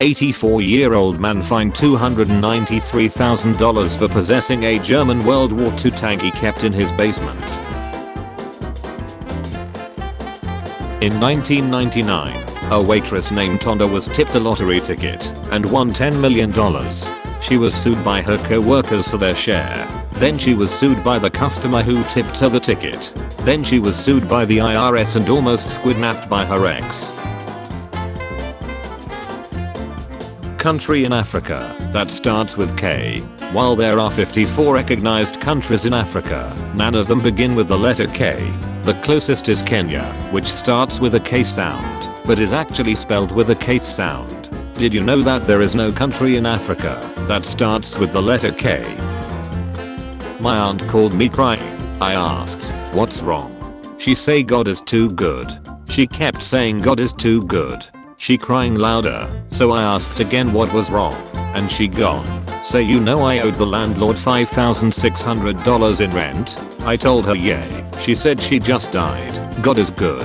84-year-old man fined $293,000 for possessing a German World War II tank he kept in his basement. In 1999, a waitress named Tonda was tipped a lottery ticket and won $10 million. She was sued by her co-workers for their share. Then she was sued by the customer who tipped her the ticket. Then she was sued by the IRS and almost squidnapped by her ex. Country in Africa that starts with K. While there are 54 recognized countries in Africa, none of them begin with the letter K. The closest is Kenya, which starts with a K sound, but is actually spelled with a K sound. Did you know that there is no country in Africa that starts with the letter K? My aunt called me crying. I asked, "What's wrong?" She say God is too good. She kept saying God is too good. She crying louder, so I asked again what was wrong, and she gone. "Say you know I owed the landlord $5,600 in rent?" I told her yay. She said she just died. God is good.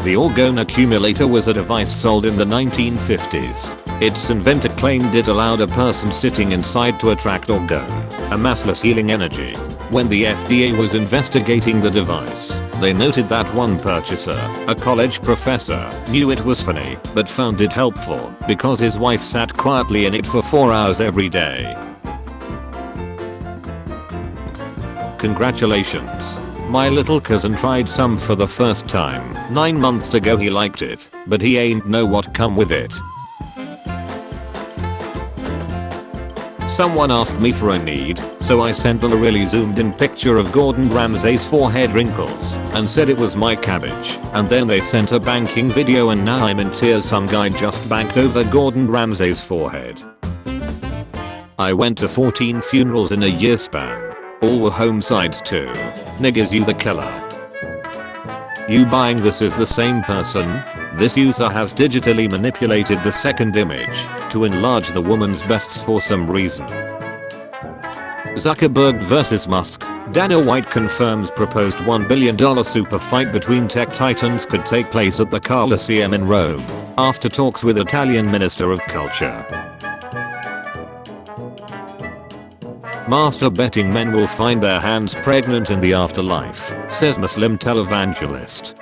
The orgone accumulator was a device sold in the 1950s. Its inventor claimed it allowed a person sitting inside to attract orgone, a massless healing energy. When the FDA was investigating the device, they noted that one purchaser, a college professor, knew it was funny but found it helpful because his wife sat quietly in it for 4 hours every day. Congratulations. My little cousin tried some for the first time 9 months ago. He liked it, but he ain't know what come with it. Someone asked me for a need, so I sent them a really zoomed in picture of Gordon Ramsay's forehead wrinkles and said it was my cabbage, and then they sent a banking video and now I'm in tears. Some guy just banked over Gordon Ramsay's forehead. I went to 14 funerals in a year span. All were homicides too. Niggas, you the killer. You buying this is the same person? This user has digitally manipulated the second image to enlarge the woman's breasts for some reason. Zuckerberg vs Musk. Dana White confirms proposed $1 billion super fight between tech titans could take place at the Colosseum in Rome after talks with Italian Minister of Culture. Master betting men will find their hands pregnant in the afterlife, says Muslim televangelist.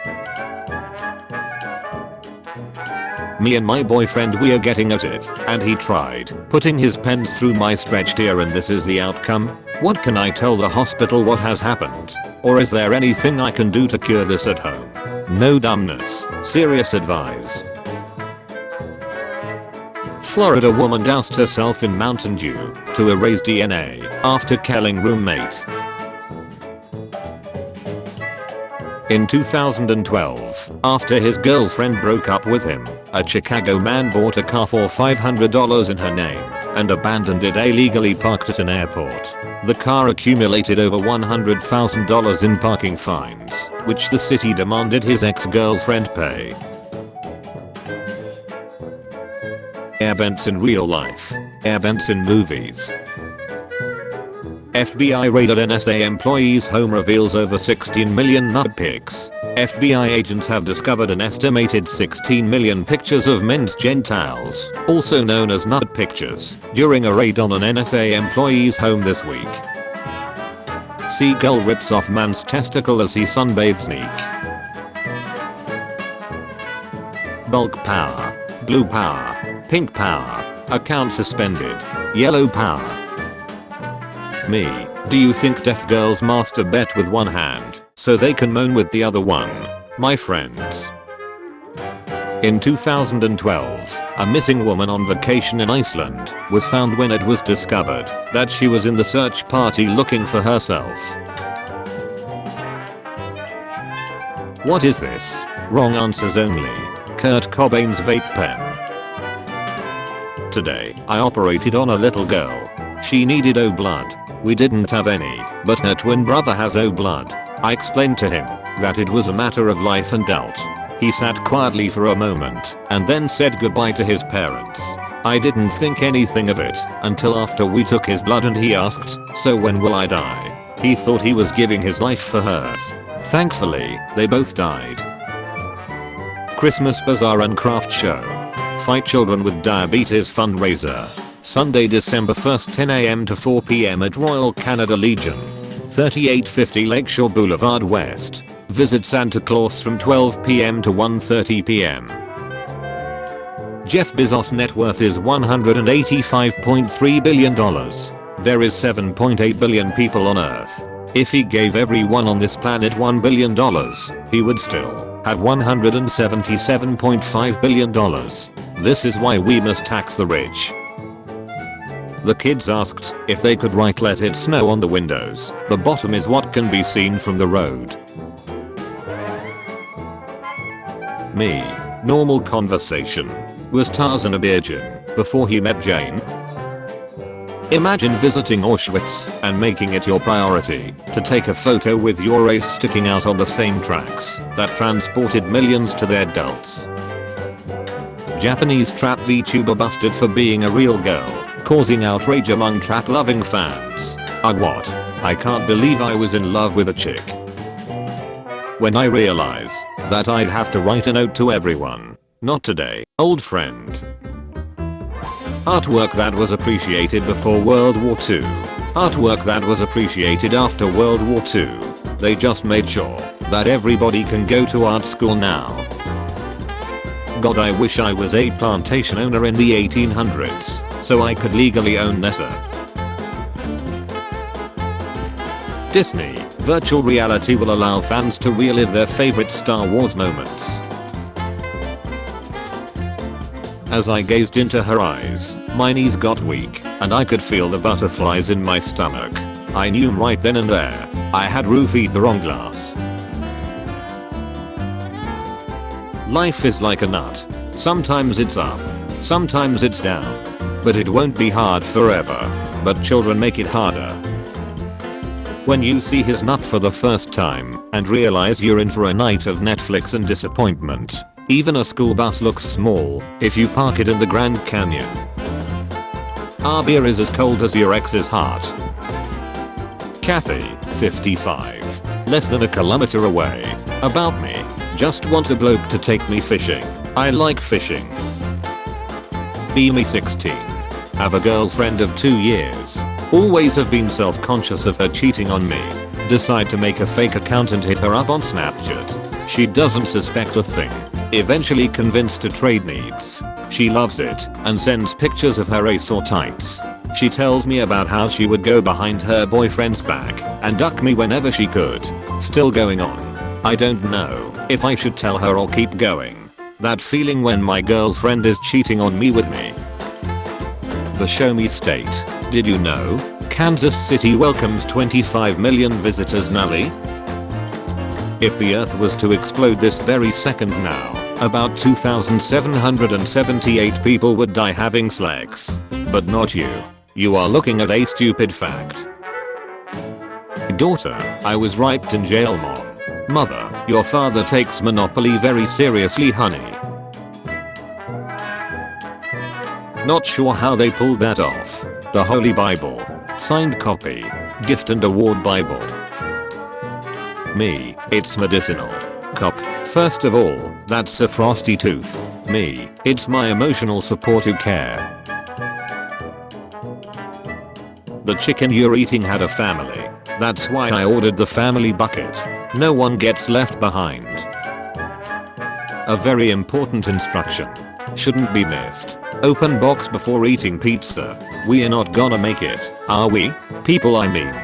Me and my boyfriend, we are getting at it, and he tried putting his pens through my stretched ear and this is the outcome. What can I tell the hospital what has happened? Or is there anything I can do to cure this at home? No dumbness, serious advice. Florida woman doused herself in Mountain Dew to erase DNA after killing roommate. In 2012, after his girlfriend broke up with him, a Chicago man bought a car for $500 in her name and abandoned it illegally parked at an airport. The car accumulated over $100,000 in parking fines, which the city demanded his ex-girlfriend pay. Events in real life. Events in movies. FBI raided NSA employee's home, reveals over 16 million nut pics. FBI agents have discovered an estimated 16 million pictures of men's genitals, also known as nut pictures, during a raid on an NSA employee's home this week. Seagull rips off man's testicle as he sunbathes sneak. Bulk power. Blue power. Pink power. Account suspended. Yellow power. Me. Do you think deaf girls masturbate with one hand so they can moan with the other one? My friends. In 2012, a missing woman on vacation in Iceland was found when it was discovered that she was in the search party looking for herself. What is this? Wrong answers only. Kurt Cobain's vape pen. Today, I operated on a little girl. She needed O blood. We didn't have any, but her twin brother has O blood. I explained to him that it was a matter of life and death. He sat quietly for a moment and then said goodbye to his parents. I didn't think anything of it until after we took his blood and he asked, "So when will I die?" He thought he was giving his life for hers. Thankfully, they both died. Christmas Bazaar and Craft Show. Fight Children with Diabetes fundraiser. Sunday, December 1st, 10 a.m. to 4 p.m. at Royal Canada Legion, 3850 Lakeshore Boulevard West. Visit Santa Claus from 12 p.m. to 1:30 p.m. Jeff Bezos' net worth is $185.3 billion. There is 7.8 billion people on Earth. If he gave everyone on this planet $1 billion, he would still have $177.5 billion. This is why we must tax the rich. The kids asked if they could write "Let It Snow" on the windows. The bottom is what can be seen from the road. Me. Normal conversation. Was Tarzan a virgin before he met Jane? Imagine visiting Auschwitz and making it your priority to take a photo with your race sticking out on the same tracks that transported millions to their deaths. Japanese trap VTuber busted for being a real girl, causing outrage among trap-loving fans. Ugh, what? I can't believe I was in love with a chick. When I realize that I'd have to write a note to everyone. Not today, old friend. Artwork that was appreciated before World War II. Artwork that was appreciated after World War II. They just made sure that everybody can go to art school now. God, I wish I was a plantation owner in the 1800s, so I could legally own Nessa. Disney, virtual reality will allow fans to relive their favorite Star Wars moments. As I gazed into her eyes, my knees got weak, and I could feel the butterflies in my stomach. I knew right then and there, I had roofied the wrong glass. Life is like a nut. Sometimes it's up, sometimes it's down. But it won't be hard forever. But children make it harder. When you see his nut for the first time and realize you're in for a night of Netflix and disappointment. Even a school bus looks small if you park it in the Grand Canyon. Our beer is as cold as your ex's heart. Kathy, 55. Less than a kilometer away. About me. Just want a bloke to take me fishing. I like fishing. Beamy, 16. Have a girlfriend of 2 years. Always have been self-conscious of her cheating on me. Decide to make a fake account and hit her up on Snapchat. She doesn't suspect a thing. Eventually convinced to trade needs. She loves it and sends pictures of her ace or tights. She tells me about how she would go behind her boyfriend's back and duck me whenever she could. Still going on. I don't know if I should tell her or keep going. That feeling when my girlfriend is cheating on me with me. The Show Me State. Did you know? Kansas City welcomes 25 million visitors nully? If the earth was to explode this very second now, about 2,778 people would die having sex. But not you. You are looking at a stupid fact. Daughter, I was raped in jail, mom. Mother, your father takes Monopoly very seriously, honey. Not sure how they pulled that off. The Holy Bible. Signed copy. Gift and award Bible. Me, it's medicinal. Cop, first of all, that's a frosty tooth. Me, it's my emotional support who care. The chicken you're eating had a family. That's why I ordered the family bucket. No one gets left behind. A very important instruction. Shouldn't be missed. Open box before eating pizza. We are not gonna make it, are we? People, I mean.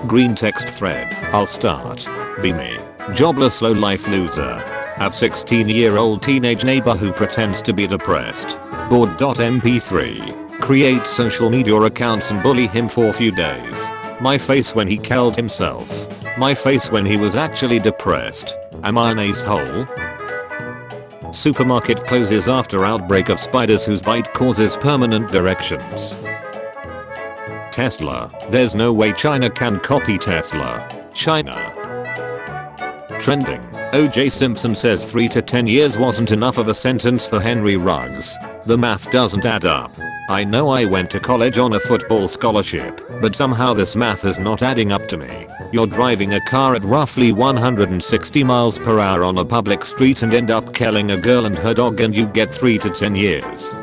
Green text thread. I'll start. Be me. Jobless low life loser. Have 16-year-old teenage neighbor who pretends to be depressed. Bored.mp3. Create social media accounts and bully him for a few days. My face when he killed himself. My face when he was actually depressed. Am I an asshole? Supermarket closes after outbreak of spiders whose bite causes permanent directions. Tesla. There's no way China can copy Tesla. China. Trending. O.J. Simpson says 3 to 10 years wasn't enough of a sentence for Henry Ruggs. The math doesn't add up. I know I went to college on a football scholarship, but somehow this math is not adding up to me. You're driving a car at roughly 160 miles per hour on a public street and end up killing a girl and her dog and you get 3 to 10 years.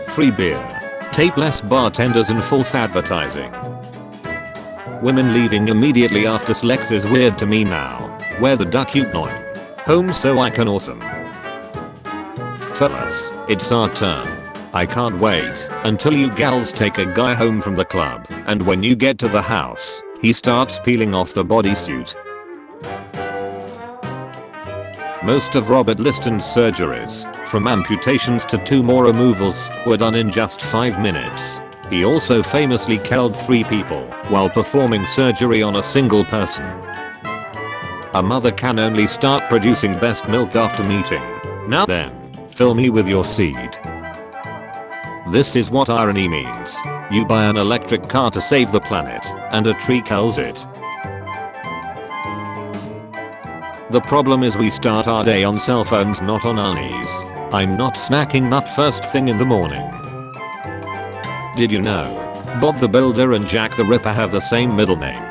Free beer. Tapeless bartenders and false advertising. Women leaving immediately after sex is weird to me now. Where the duck you going? Home so I can awesome. Fellas, it's our turn. I can't wait until you gals take a guy home from the club, and when you get to the house, he starts peeling off the bodysuit. Most of Robert Liston's surgeries, from amputations to tumor removals, were done in just 5 minutes. He also famously killed 3 people while performing surgery on a single person. A mother can only start producing breast milk after meeting. Now then, fill me with your seed. This is what irony means. You buy an electric car to save the planet, and a tree kills it. The problem is we start our day on cell phones, not on our knees. I'm not snacking nut first thing in the morning. Did you know? Bob the Builder and Jack the Ripper have the same middle name.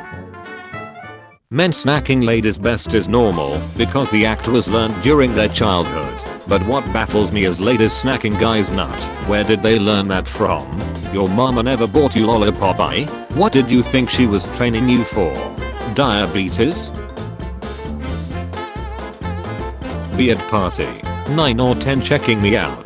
Men snacking ladies best is normal because the act was learned during their childhood. But what baffles me is ladies snacking guys nut. Where did they learn that from? Your mama never bought you lollipop, eh? What did you think she was training you for? Diabetes? Be at party. 9 or 10 checking me out.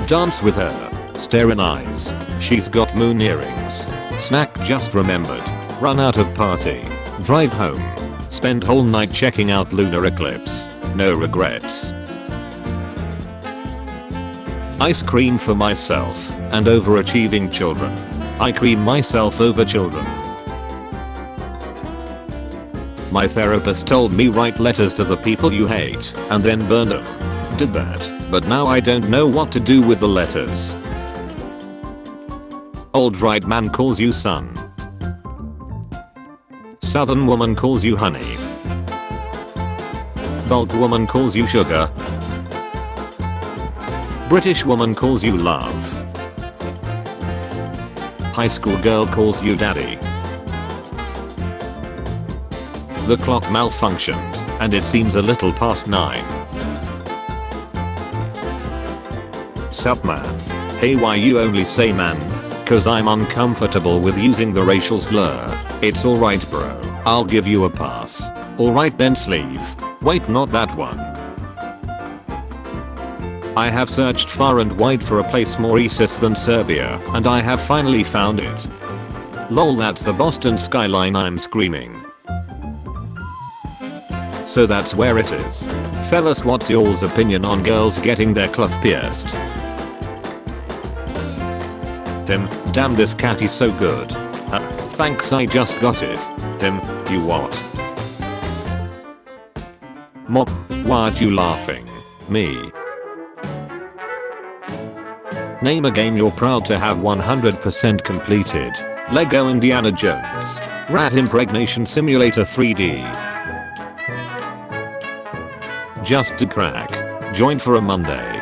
Dance with her. Stare in eyes. She's got moon earrings. Snack just remembered. Run out of party. Drive home. Spend whole night checking out lunar eclipse. No regrets. Ice cream for myself and overachieving children. I cream myself over children. My therapist told me write letters to the people you hate and then burn them. Did that, but now I don't know what to do with the letters. Old right man calls you son. Southern woman calls you honey. Bulk woman calls you sugar. British woman calls you love. High school girl calls you daddy. The clock malfunctioned, and it seems a little past 9. Sup man. Hey, why you only say man? Cause I'm uncomfortable with using the racial slur. It's alright bro, I'll give you a pass. Alright then sleeve. Wait, not that one. I have searched far and wide for a place more racist than Serbia, and I have finally found it. Lol, that's the Boston skyline I'm screaming. So that's where it is. Fellas, what's y'all's opinion on girls getting their cloth pierced? Damn, this cat is so good. Thanks, I just got it. You what? Mom, why'd you laughing? Me. Name a game you're proud to have 100% completed. Lego Indiana Jones. Rat Impregnation Simulator 3D. Just to crack. Join for a Monday.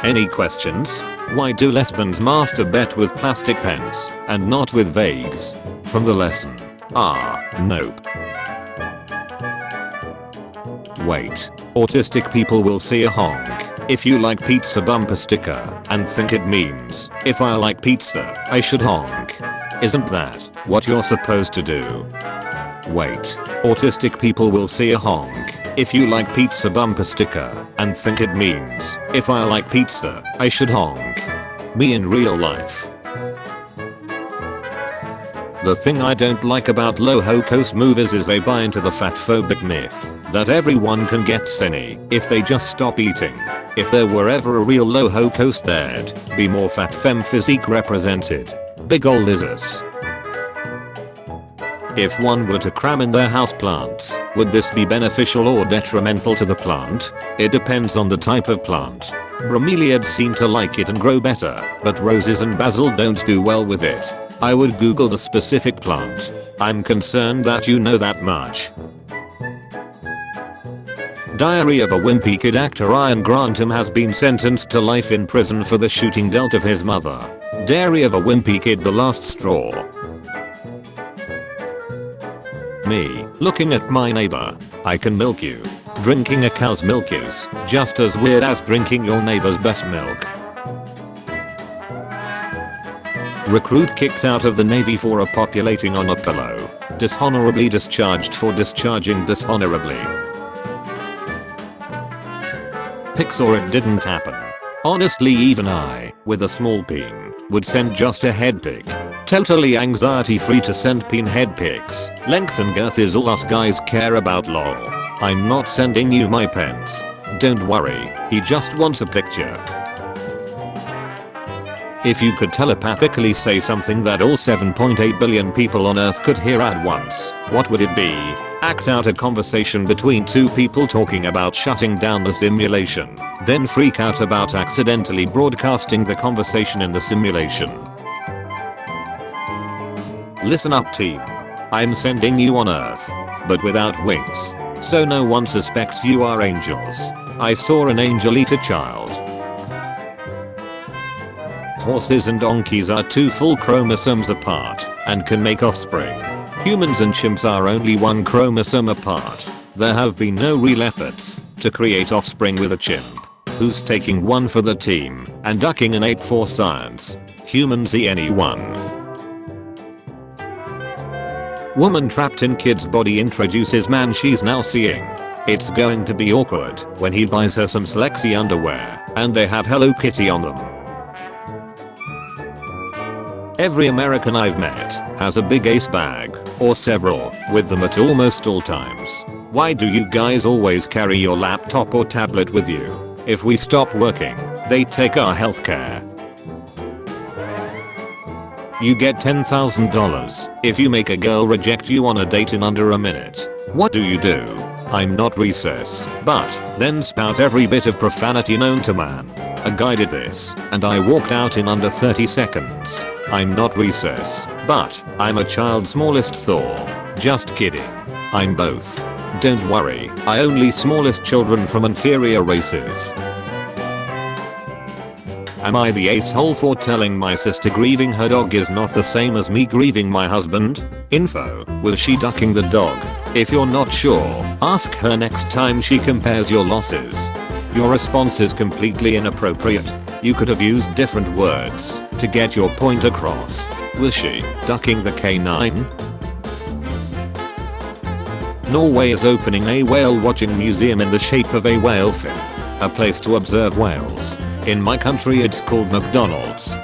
Any questions? Why do lesbians masturbate with plastic pens and not with vagues? From the lesson. Nope. Wait. Autistic people will see a honk if you like pizza bumper sticker and think it means if I like pizza, I should honk. Isn't that what you're supposed to do? Wait. Autistic people will see a honk if you like pizza bumper sticker and think it means if I like pizza, I should honk. Me in real life. The thing I don't like about low-ho-cost movies is they buy into the fatphobic myth that everyone can get skinny if they just stop eating. If there were ever a real low-ho-coast, there'd be more fat femme physique represented. Big ol' lizards. If one were to cram in their houseplants, would this be beneficial or detrimental to the plant? It depends on the type of plant. Bromeliads seem to like it and grow better, but roses and basil don't do well with it. I would Google the specific plant. I'm concerned that you know that much. Diary of a Wimpy Kid. Actor Ian Grantham has been sentenced to life in prison for the shooting dealt of his mother. Diary of a Wimpy Kid. The last straw. Me, looking at my neighbor. I can milk you. Drinking a cow's milk is just as weird as drinking your neighbor's best milk. Recruit kicked out of the Navy for populating on a pillow. Dishonorably discharged for discharging dishonorably. Pics or it didn't happen. Honestly, even I, with a small peen, would send just a head pic. Totally anxiety free to send peen head pics. Length and girth is all us guys care about, lol. I'm not sending you my pence. Don't worry, he just wants a picture. If you could telepathically say something that all 7.8 billion people on Earth could hear at once, what would it be? Act out a conversation between two people talking about shutting down the simulation, then freak out about accidentally broadcasting the conversation in the simulation. Listen up, team. I'm sending you on Earth, but without wings, so no one suspects you are angels. I saw an angel eat a child. Horses and donkeys are 2 full chromosomes apart and can make offspring. Humans and chimps are only 1 chromosome apart. There have been no real efforts to create offspring with a chimp. Who's taking one for the team and ducking an ape for science? Humans anyone. Woman trapped in kid's body introduces man she's now seeing. It's going to be awkward when he buys her some Slexy underwear and they have Hello Kitty on them. Every American I've met has a big ace bag, or several, with them at almost all times. Why do you guys always carry your laptop or tablet with you? If we stop working, they take our healthcare. You get $10,000 if you make a girl reject you on a date in under a minute. What do you do? I'm not recess, but then spout every bit of profanity known to man. A guy did this, and I walked out in under 30 seconds. I'm not recess, but I'm a child's smallest Thor. Just kidding. I'm both. Don't worry, I only smallest children from inferior races. Am I the asshole for telling my sister grieving her dog is not the same as me grieving my husband? Info, was she ducking the dog? If you're not sure, ask her next time she compares your losses. Your response is completely inappropriate. You could have used different words to get your point across. Was she ducking the canine? Norway is opening a whale watching museum in the shape of a whale fin. A place to observe whales. In my country it's called McDonald's.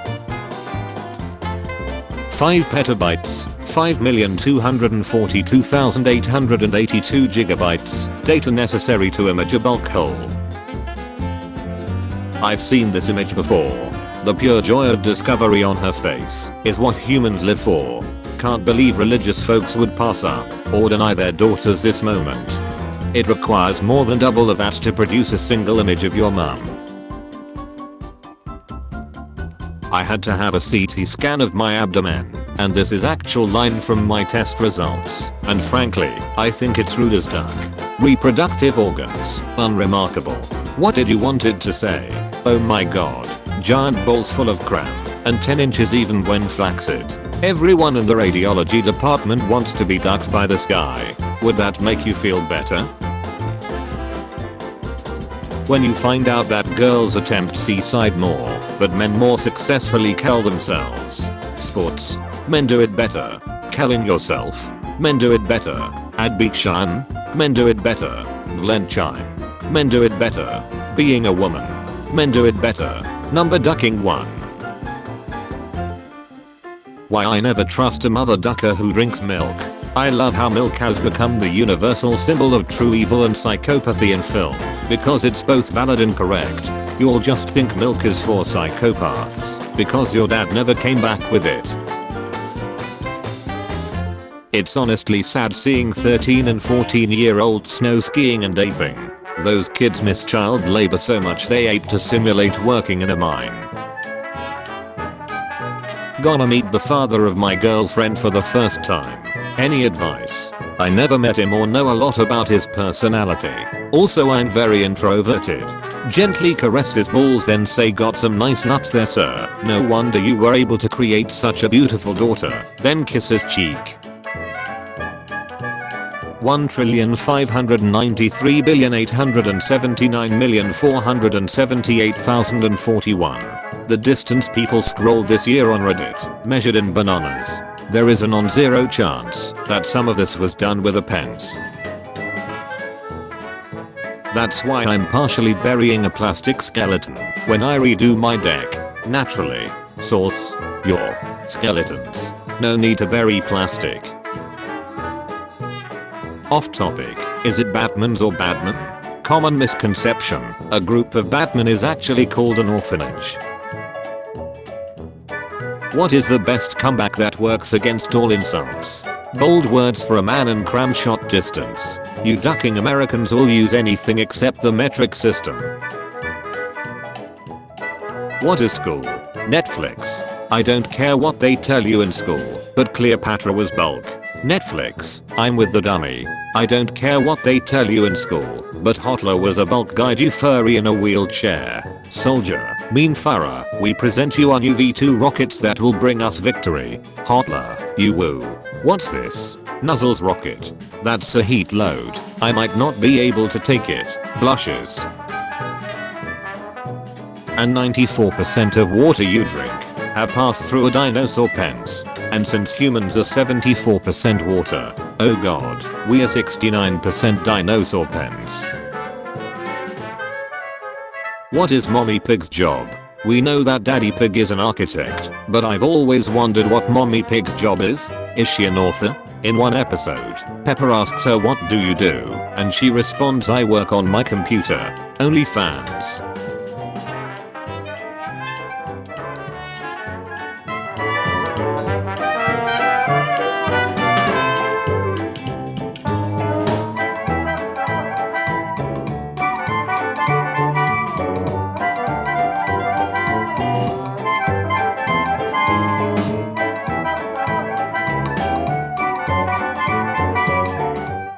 5 petabytes, 5,242,882 gigabytes, data necessary to image a bulk hole. I've seen this image before. The pure joy of discovery on her face is what humans live for. Can't believe religious folks would pass up or deny their daughters this moment. It requires more than double of that to produce a single image of your mum. I had to have a CT scan of my abdomen, and this is actual line from my test results, and frankly, I think it's rude as duck. Reproductive organs, unremarkable. What did you want it to say? Oh my god, giant balls full of crap, and 10 inches even when flaccid. Everyone in the radiology department wants to be ducked by this guy. Would that make you feel better? When you find out that girls attempt seaside more, but men more successfully kill themselves. Sports. Men do it better. Killing yourself. Men do it better. Adbikshan. Men do it better. Vlenchime. Men do it better. Being a woman. Men do it better. Number ducking 1. Why I never trust a mother ducker who drinks milk. I love how milk has become the universal symbol of true evil and psychopathy in film, because it's both valid and correct. You'll just think milk is for psychopaths, because your dad never came back with it. It's honestly sad seeing 13 and 14-year-olds snow skiing and aping. Those kids miss child labor so much they ape to simulate working in a mine. Gonna meet the father of my girlfriend for the first time. Any advice? I never met him or know a lot about his personality. Also I'm very introverted. Gently caressed his balls then say got some nice nuts there sir. No wonder you were able to create such a beautiful daughter. Then kiss his cheek. 1,593,879,478,041. The distance people scrolled this year on Reddit, measured in bananas. There is a non-zero chance that some of this was done with a pens. That's why I'm partially burying a plastic skeleton when I redo my deck. Naturally. Source: your skeletons. No need to bury plastic. Off topic. Is it Batmans or Batman? Common misconception. A group of Batmen is actually called an orphanage. What is the best comeback that works against all insults? Bold words for a man and cram shot distance. You ducking Americans will use anything except the metric system. What is school? Netflix. I don't care what they tell you in school, but Cleopatra was bulk. Netflix. I'm with the dummy. I don't care what they tell you in school, but Hitler was a bulk guide you furry in a wheelchair. Soldier. Mean Farah. We present you our new V2 rockets that will bring us victory. Hitler. You woo. What's this? Nuzzle's rocket. That's a heat load. I might not be able to take it. Blushes. And 94% of water you drink have passed through a dinosaur pens. And since humans are 74% water, oh god, we are 69% dinosaur pens. What is Mommy Pig's job? We know that Daddy Pig is an architect, but I've always wondered what Mommy Pig's job is. Is she an author? In one episode, Pepper asks her what do you do, and she responds I work on my computer. OnlyFans.